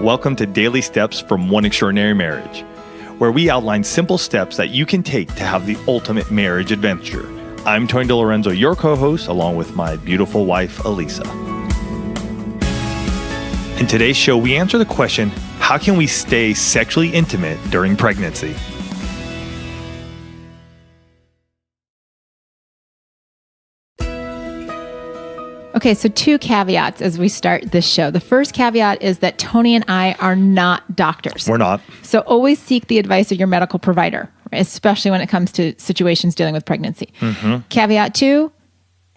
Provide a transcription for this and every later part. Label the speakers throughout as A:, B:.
A: Welcome to Daily Steps from One Extraordinary Marriage, where we outline simple steps that you can take to have the ultimate marriage adventure. I'm Tony DeLorenzo, your co-host, along with my beautiful wife, Elisa. In today's show, we answer the question, how can we stay sexually intimate during pregnancy?
B: Okay, so two caveats as we start this show. The first caveat is that Tony and I are not doctors.
A: We're not.
B: So always seek the advice of your medical provider, especially when it comes to situations dealing with pregnancy. Caveat two,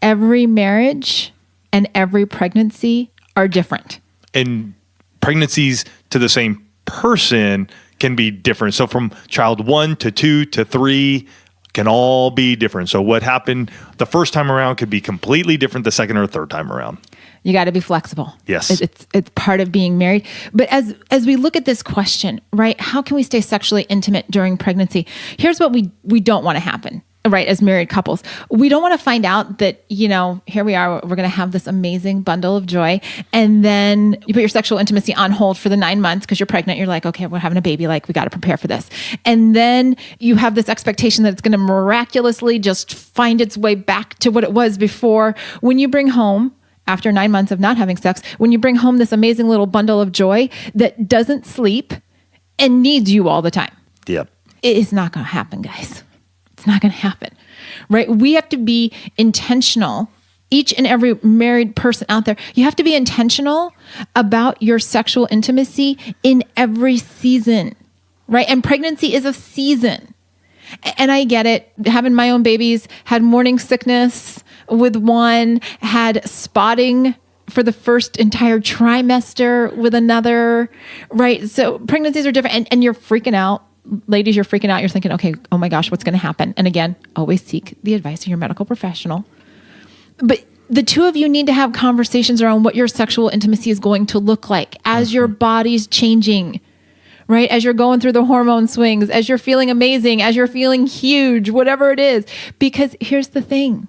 B: every marriage and every pregnancy are different.
A: And pregnancies to the same person can be different. So from child 1 to 2 to 3 can all be different. So what happened the first time around could be completely different the second or third time around.
B: You got to be flexible.
A: Yes.
B: It's part of being married. But as we look at this question, right, how can we stay sexually intimate during pregnancy? Here's what we don't want to happen, right, as married couples. We don't want to find out that, here we are, we're going to have this amazing bundle of joy. And then you put your sexual intimacy on hold for the 9 months because you're pregnant. You're like, okay, we're having a baby. Like, we got to prepare for this. And then you have this expectation that it's going to miraculously just find its way back to what it was before. When you bring home, after 9 months of not having sex, when you bring home this amazing little bundle of joy that doesn't sleep and needs you all the time.
A: Yep.
B: It is not going to happen, guys. It's not going to happen, right? We have to be intentional. Each and every married person out there, you have to be intentional about your sexual intimacy in every season, right? And pregnancy is a season. And I get it. Having my own babies, had morning sickness with one, had spotting for the first entire trimester with another, right? So pregnancies are different and you're freaking out. Ladies, you're freaking out. You're thinking, okay, oh my gosh, what's going to happen? And again, always seek the advice of your medical professional. But the two of you need to have conversations around what your sexual intimacy is going to look like as your body's changing, right? As you're going through the hormone swings, as you're feeling amazing, as you're feeling huge, whatever it is. Because here's the thing.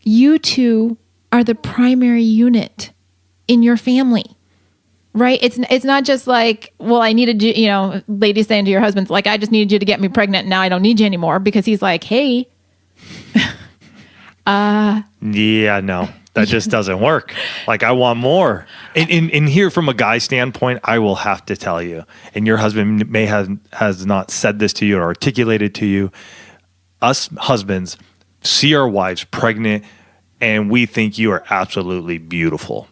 B: You two are the primary unit in your family. Right? It's not just like, well, I needed you, ladies saying to your husbands, like, I just needed you to get me pregnant. Now I don't need you anymore, because he's like, hey.
A: Yeah, no, that just doesn't work. Like, I want more. And here from a guy standpoint, I will have to tell you, and your husband has not said this to you or articulated to you, us husbands see our wives pregnant and we think you are absolutely beautiful.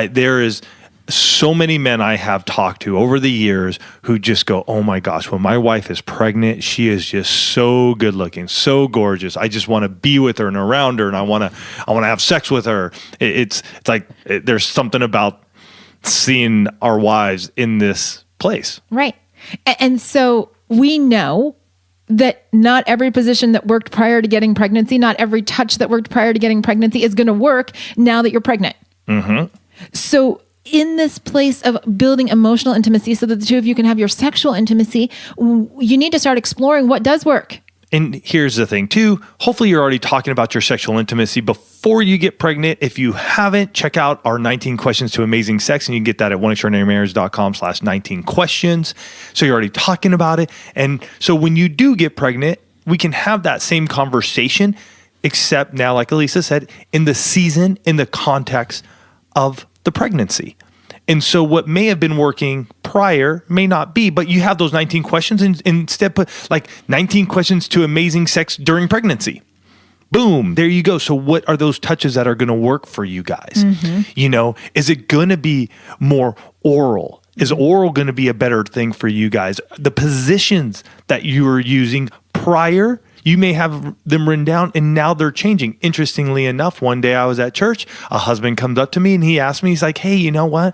A: There is so many men I have talked to over the years who just go, oh my gosh, when my wife is pregnant, she is just so good looking, so gorgeous. I just want to be with her and around her, and I want to have sex with her. It's like there's something about seeing our wives in this place.
B: Right. And so we know that not every position that worked prior to getting pregnancy, not every touch that worked prior to getting pregnancy is going to work now that you're pregnant. Mm-hmm. So in this place of building emotional intimacy so that the two of you can have your sexual intimacy, you need to start exploring what does work.
A: And here's the thing too, hopefully you're already talking about your sexual intimacy before you get pregnant. If you haven't, check out our 19 questions to amazing sex, and you can get that at oneextraordinarymarriage.com/19 questions. So you're already talking about it. And so when you do get pregnant, we can have that same conversation, except now, like Elisa said, in the season, in the context of the pregnancy. And so what may have been working prior may not be, but you have those 19 questions and instead put like 19 questions to amazing sex during pregnancy. Boom, there you go. So what are those touches that are going to work for you guys? Mm-hmm. Is it going to be more oral? Is oral going to be a better thing for you guys? The positions that you were using prior, you may have them written down and now they're changing. Interestingly enough, one day I was at church, a husband comes up to me and he asked me, he's like, hey, you know what?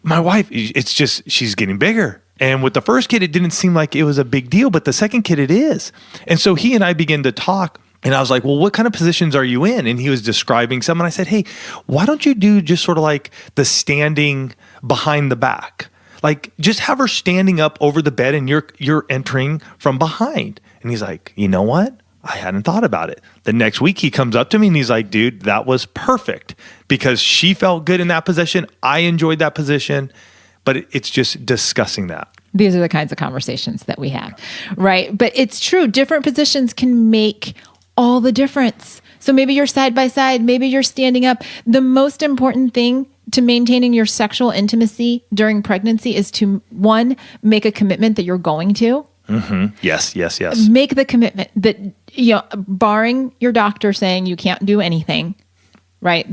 A: My wife, it's just, she's getting bigger. And with the first kid, it didn't seem like it was a big deal, but the second kid, it is. And so he and I began to talk. And I was like, well, what kind of positions are you in? And he was describing some. And I said, hey, why don't you do just sort of like the standing behind the back? Like, just have her standing up over the bed and you're entering from behind. And he's like, you know what? I hadn't thought about it. The next week he comes up to me and he's like, dude, that was perfect because she felt good in that position. I enjoyed that position. but it's just discussing that.
B: These are the kinds of conversations that we have, right? But it's true. Different positions can make all the difference. So maybe you're side by side, maybe you're standing up. The most important thing to maintaining your sexual intimacy during pregnancy is to, one, make a commitment that you're going to.
A: Mm-hmm. Yes.
B: Make the commitment that, barring your doctor saying you can't do anything, right?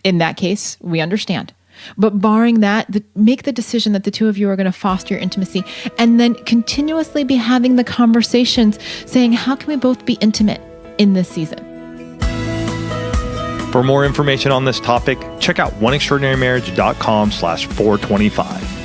B: In that case, we understand. But barring that, make the decision that the two of you are going to foster your intimacy, and then continuously be having the conversations saying, how can we both be intimate in this season?
A: For more information on this topic, check out oneextraordinarymarriage.com/425.